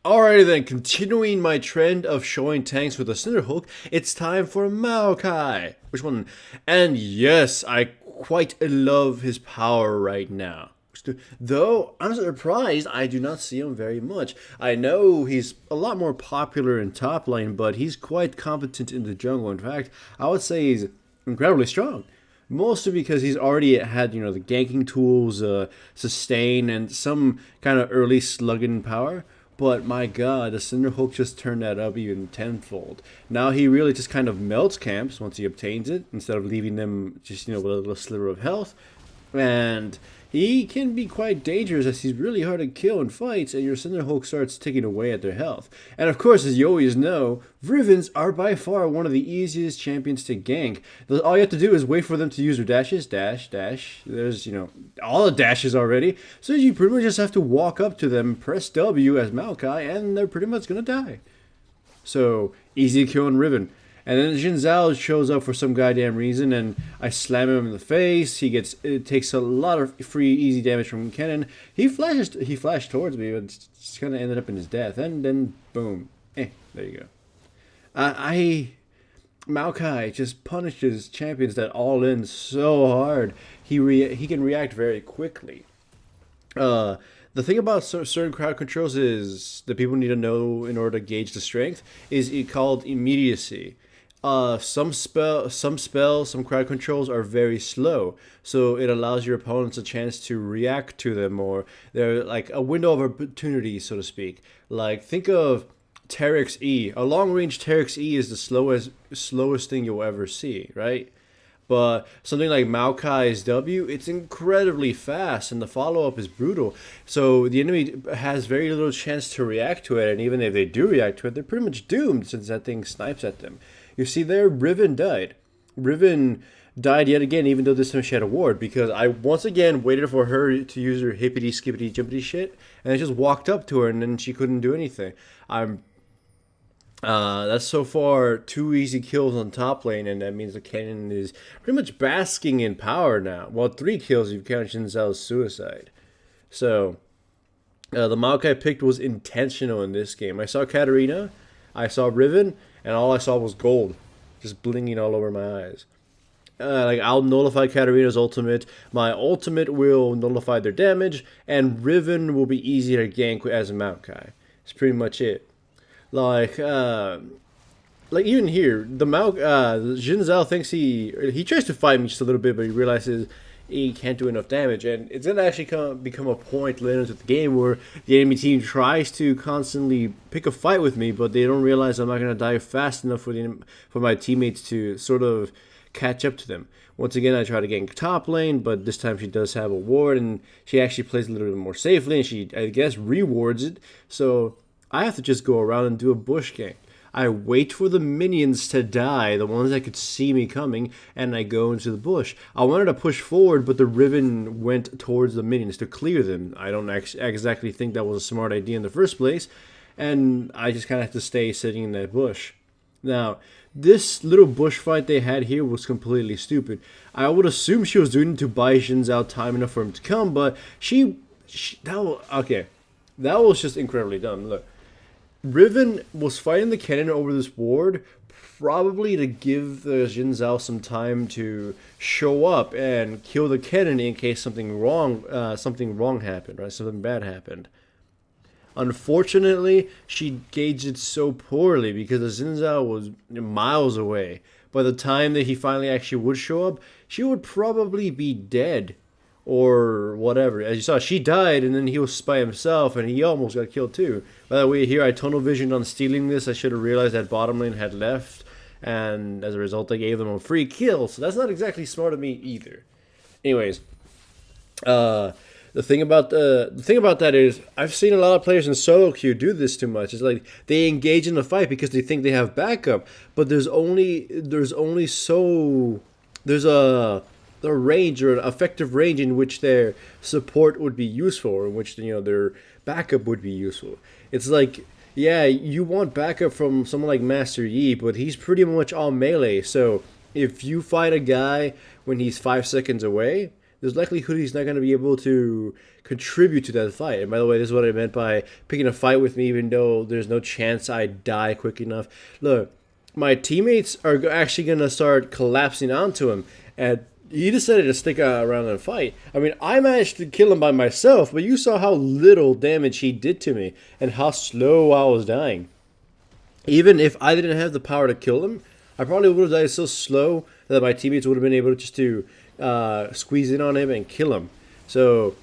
Alrighty then, continuing my trend of showing tanks with a Cinderhulk, it's time for Maokai. Which one? And yes, I quite love his power right now. Though, I'm surprised I do not see him very much. I know he's a lot more popular in top lane, but he's quite competent in the jungle. In fact, I would say he's incredibly strong. Mostly because he's already had, the ganking tools, sustain, and some kind of early slugging power. But my god, the Cinderhulk just turned that up even tenfold. Now he really just kind of melts camps once he obtains it, instead of leaving them just, with a little sliver of health. And he can be quite dangerous as he's really hard to kill in fights, and your Cinderhulk starts ticking away at their health. And of course, as you always know, Rivens are by far one of the easiest champions to gank. All you have to do is wait for them to use their dashes, dash, dash. There's, all the dashes already. So you pretty much just have to walk up to them, press W as Maokai, and they're pretty much going to die. So, easy to kill in Riven. And then Xin Zhao shows up for some goddamn reason, and I slam him in the face. It takes a lot of free, easy damage from Kennen. He flashed towards me, but it's kind of ended up in his death. And then, boom. There you go. Maokai just punishes champions that all in so hard. He can react very quickly. The thing about certain crowd controls is that people need to know in order to gauge the strength is called immediacy. Some spells, some crowd controls are very slow, so it allows your opponents a chance to react to them, or they're like a window of opportunity, so to speak. Like, think of Terex E. A long range Terex E is the slowest thing you'll ever see, right? But something like Maokai's W, it's incredibly fast, and the follow-up is brutal. So the enemy has very little chance to react to it, and even if they do react to it, they're pretty much doomed since that thing snipes at them. You see there, Riven died. Riven died yet again, even though this time she had a ward, because I once again waited for her to use her hippity skippity jumpity shit, and I just walked up to her, and then she couldn't do anything. That's so far 2 easy kills on top lane, and that means the Kennen is pretty much basking in power now. Well, 3 kills if you count Xin Zhao's suicide. So, the Maokai picked was intentional in this game. I saw Katarina, I saw Riven, and all I saw was gold, just blinging all over my eyes. I'll nullify Katarina's ultimate. My ultimate will nullify their damage, and Riven will be easier to gank as a Maokai. That's pretty much it. Like even here, Xin Zhao thinks he tries to fight me just a little bit, but he realizes he can't do enough damage, and it's gonna actually become a point later into the game where the enemy team tries to constantly pick a fight with me, but they don't realize I'm not gonna die fast enough for my teammates to sort of catch up to them. Once again, I try to gank top lane, but this time she does have a ward, and she actually plays a little bit more safely, and she, I guess, rewards it. So I have to just go around and do a bush gank. I wait for the minions to die, the ones that could see me coming, and I go into the bush. I wanted to push forward, but the Riven went towards the minions to clear them. I don't exactly think that was a smart idea in the first place, and I just kind of have to stay sitting in that bush. Now, this little bush fight they had here was completely stupid. I would assume she was doing it to buy Xin Zhao time enough for him to come, but that was just incredibly dumb. Look. Riven was fighting the Kennen over this ward, probably to give the Xin Zhao some time to show up and kill the Kennen in case something wrong happened, right? Something bad happened. Unfortunately, she gauged it so poorly because the Xin Zhao was miles away. By the time that he finally actually would show up, she would probably be dead. Or whatever. As you saw, she died, and then he was by himself, and he almost got killed too. By the way, here I tunnel visioned on stealing this. I should have realized that bottom lane had left, and as a result, I gave them a free kill. So that's not exactly smart of me either. Anyways, the thing about that is I've seen a lot of players in solo queue do this too much. It's like they engage in the fight because they think they have backup, but there's the range or an effective range in which their support would be useful, or in which their backup would be useful. It's like, yeah, you want backup from someone like Master Yi, but he's pretty much all melee. So if you fight a guy when he's 5 seconds away, there's likelihood he's not going to be able to contribute to that fight. And by the way, this is what I meant by picking a fight with me, even though there's no chance I die quick enough. Look, my teammates are actually going to start collapsing onto him, and he decided to stick around and fight. I mean, I managed to kill him by myself, but you saw how little damage he did to me and how slow I was dying. Even if I didn't have the power to kill him, I probably would have died so slow that my teammates would have been able just to squeeze in on him and kill him. So,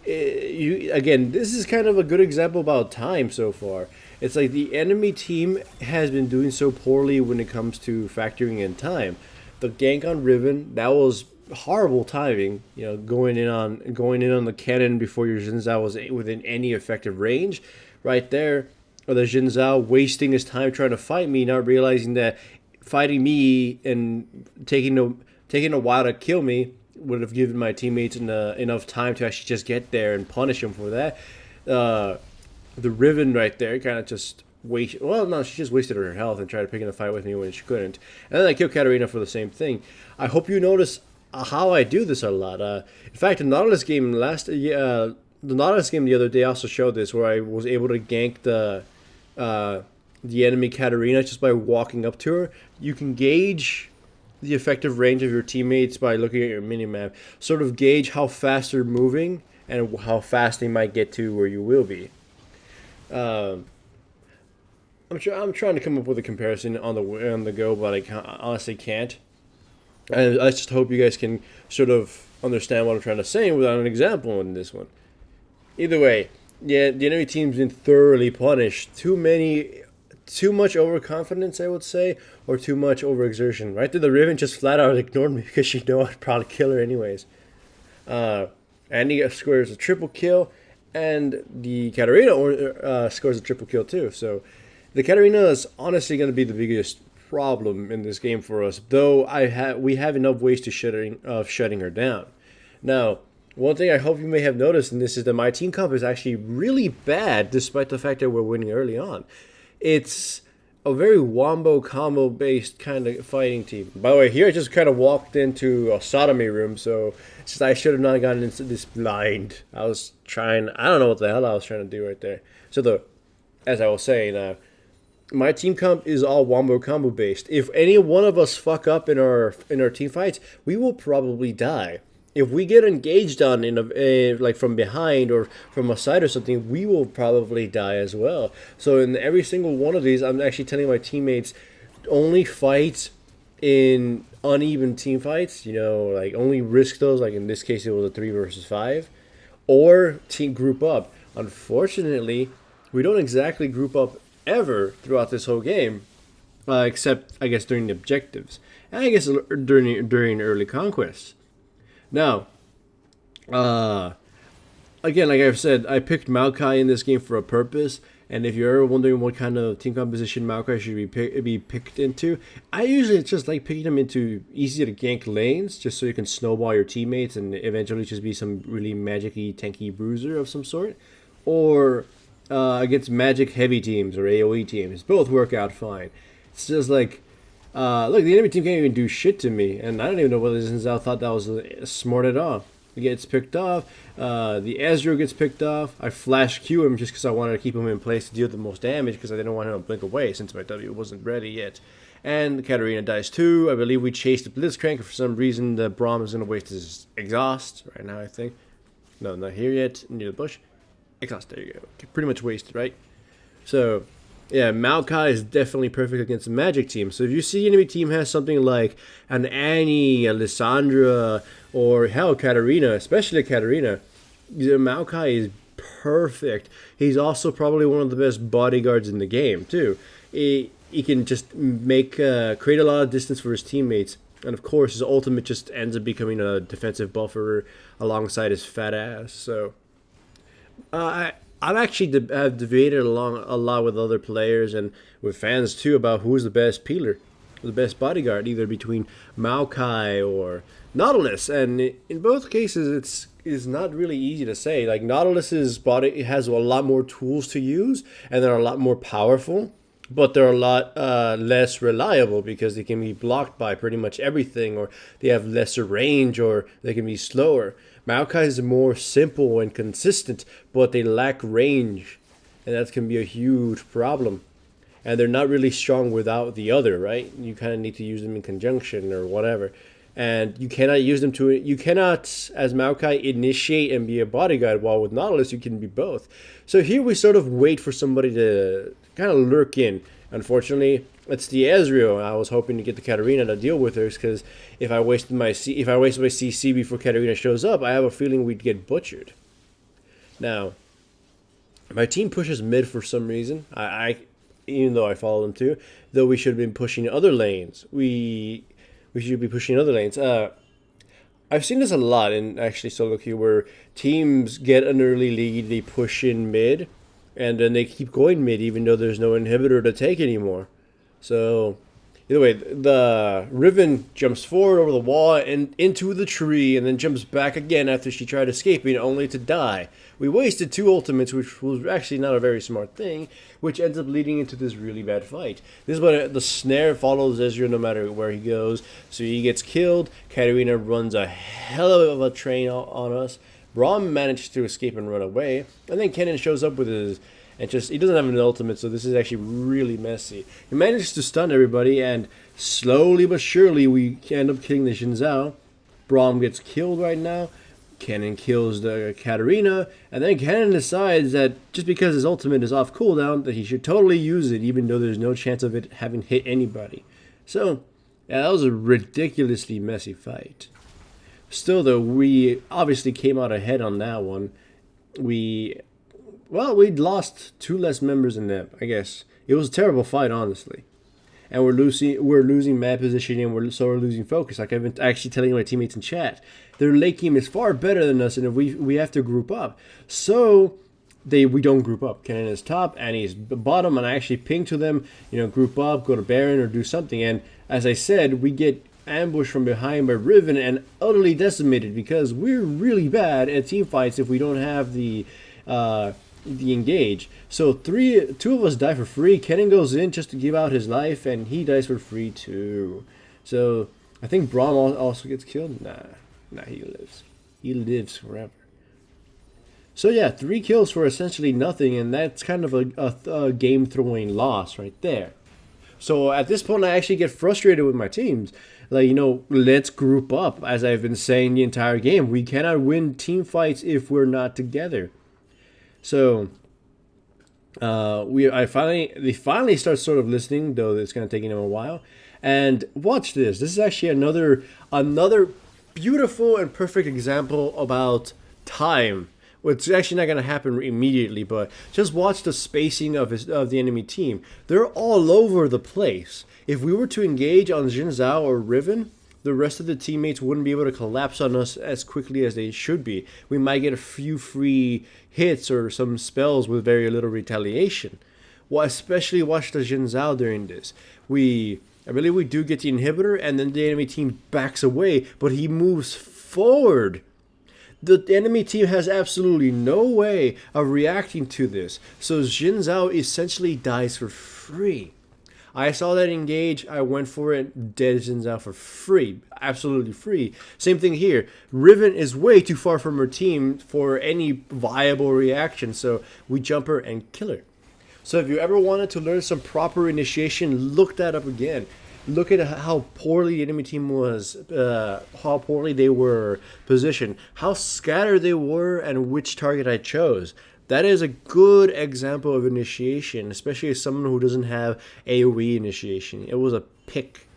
again, this is kind of a good example about time so far. It's like the enemy team has been doing so poorly when it comes to factoring in time. The gank on Riven, that was horrible timing. You know, going in on the cannon before your Xin Zhao was within any effective range, right there. Or the Xin Zhao wasting his time trying to fight me, not realizing that fighting me and taking a while to kill me would have given my teammates enough time to actually just get there and punish him for that. The Riven right there kind of just wasted. Well, no, she just wasted her health and tried to pick in a fight with me when she couldn't. And then I killed Katarina for the same thing. I hope you notice how I do this a lot. In fact, the Nautilus game the Nautilus game the other day also showed this, where I was able to gank the enemy Katarina just by walking up to her. You can gauge the effective range of your teammates by looking at your minimap. Sort of gauge how fast they're moving and how fast they might get to where you will be. I'm trying to come up with a comparison on the go, but I honestly can't. And I just hope you guys can sort of understand what I'm trying to say without an example in this one. Either way, yeah, the enemy team's been thoroughly punished. Too much overconfidence, I would say, or too much overexertion. Right there, the Riven just flat out ignored me because she knew I'd probably kill her anyways. Andy scores a triple kill, and the Katarina scores a triple kill too. So the Katarina is honestly going to be the biggest problem in this game for us, though we have enough ways to shutting her down. Now, one thing I hope you may have noticed in this is that my team comp is actually really bad, despite the fact that we're winning early on. It's a very wombo combo based kind of fighting team. By the way, here I just kind of walked into a sodomy room, so I should have not gotten into this blind. I don't know what the hell I was trying to do right there. So as I was saying, my team comp is all wombo combo based. If any one of us fuck up in our team fights, we will probably die. If we get engaged on like from behind or from a side or something, we will probably die as well. So in every single one of these, I'm actually telling my teammates, only fight in uneven team fights. You know, like only risk those. Like in this case, it was a 3 versus 5, or team group up. Unfortunately, we don't exactly group up ever throughout this whole game, except I guess during the objectives, and I guess during early conquests. Now, again, like I've said, I picked Maokai in this game for a purpose, and if you're ever wondering what kind of team composition Maokai should be picked into, I usually just like picking them into easy to gank lanes, just so you can snowball your teammates and eventually just be some really magic-y, tanky bruiser of some sort, or against magic heavy teams or AoE teams. Both work out fine. It's just like, look, the enemy team can't even do shit to me, and I don't even know whether Xin Zhao thought that was smart at all. He gets picked off, the Ezreal gets picked off, I flash Q him just because I wanted to keep him in place to deal the most damage because I didn't want him to blink away since my W wasn't ready yet. And Katarina dies too. I believe we chased the Blitzcrank, and for some reason the Braum is going to waste his exhaust right now, I think. No, not here yet, near the bush. Exhaust, there you go. Okay, pretty much wasted, right? So, yeah, Maokai is definitely perfect against the Magic team. So if you see enemy team has something like an Annie, a Lissandra, or hell, Katarina, especially Katarina, Maokai is perfect. He's also probably one of the best bodyguards in the game, too. He can just create a lot of distance for his teammates. And of course, his ultimate just ends up becoming a defensive buffer alongside his fat ass. So I've actually have debated a lot with other players and with fans too about who's the best peeler, the best bodyguard, either between Maokai or Nautilus. And in both cases, it's not really easy to say. Like Nautilus's body has a lot more tools to use, and they're a lot more powerful. but they're a lot less reliable because they can be blocked by pretty much everything, or they have lesser range, or they can be slower. Maokai is more simple and consistent, but they lack range, and that can be a huge problem. And they're not really strong without the other, right? You kind of need to use them in conjunction or whatever. And you cannot use them to, you cannot, as Maokai, initiate and be a bodyguard, while with Nautilus you can be both. So here we sort of wait for somebody to kind of lurk in. Unfortunately, it's the Ezreal. I was hoping to get the Katarina to deal with her, because if I wasted my CC before Katarina shows up, I have a feeling we'd get butchered. Now, my team pushes mid for some reason. I even though I follow them too, though we should have been pushing other lanes. We should be pushing other lanes. I've seen this a lot in actually solo queue, where teams get an early lead, they push in mid, and then they keep going mid even though there's no inhibitor to take anymore. So either way, the Riven jumps forward over the wall and into the tree, and then jumps back again after she tried escaping, only to die. We wasted 2 ultimates, which was actually not a very smart thing, which ends up leading into this really bad fight. This is when the snare follows Ezreal no matter where he goes, so he gets killed. Katarina runs a hell of a train on us. Braum managed to escape and run away, and then Kennen shows up with his... and just, he doesn't have an ultimate, so this is actually really messy. He manages to stun everybody, and slowly but surely we end up killing the Xin Zhao. Braum gets killed right now. Kennen kills the Katarina, and then Kennen decides that just because his ultimate is off cooldown, that he should totally use it, even though there's no chance of it having hit anybody. So, yeah, that was a ridiculously messy fight. Still, though, we obviously came out ahead on that one. We'd lost 2 less members in that, I guess. It was a terrible fight, honestly. And we're losing map positioning, and we're losing focus. Like I've been actually telling my teammates in chat, their late game is far better than us, and if we have to group up. So we don't group up. Kennen is top, and he's bottom, and I actually ping to them, group up, go to Baron, or do something. And as I said, we get ambushed from behind by Riven and utterly decimated, because we're really bad at team fights if we don't have the engage. So 2 of us die for free. Kennen goes in just to give out his life, and he dies for free too. So I think Braum also gets killed. Nah, he lives. He lives forever. So yeah, 3 kills for essentially nothing, and that's kind of a game-throwing loss right there. So at this point, I actually get frustrated with my teams. Like, let's group up, as I've been saying the entire game. We cannot win team fights if we're not together. So they finally start sort of listening, though it's kind of taking them a while. And watch this. This is actually another beautiful and perfect example about time. Well, it's actually not going to happen immediately, but just watch the spacing of the enemy team. They're all over the place. If we were to engage on Xin Zhao or Riven, the rest of the teammates wouldn't be able to collapse on us as quickly as they should be. We might get a few free hits or some spells with very little retaliation. Well, especially watch the Xin Zhao during this. I believe we do get the inhibitor, and then the enemy team backs away, but he moves forward. The enemy team has absolutely no way of reacting to this, so Xin Zhao essentially dies for free. I saw that engage, I went for it, dead Xin Zhao for free, absolutely free. Same thing here, Riven is way too far from her team for any viable reaction, so we jump her and kill her. So if you ever wanted to learn some proper initiation, look that up again. Look at how poorly the enemy team was, how poorly they were positioned, how scattered they were, and which target I chose. That is a good example of initiation, especially as someone who doesn't have AoE initiation. It was a pick.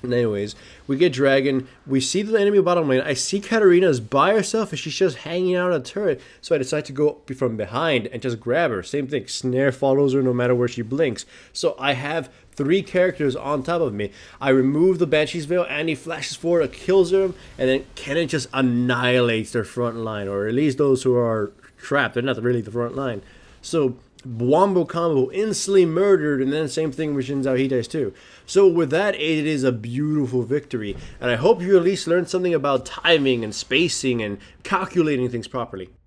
And anyways, we get Dragon. We see the enemy bottom lane. I see Katarina's by herself, and she's just hanging out on a turret. So I decide to go from behind and just grab her. Same thing. Snare follows her no matter where she blinks. So I have 3 characters on top of me. I remove the Banshee's Veil, and he flashes forward, kills them, and then Kennen just annihilates their front line, or at least those who are trapped. They're not really the front line. So Wombo combo, instantly murdered, and then same thing with Xin Zhao, he dies too. So with that, it is a beautiful victory, and I hope you at least learned something about timing and spacing and calculating things properly.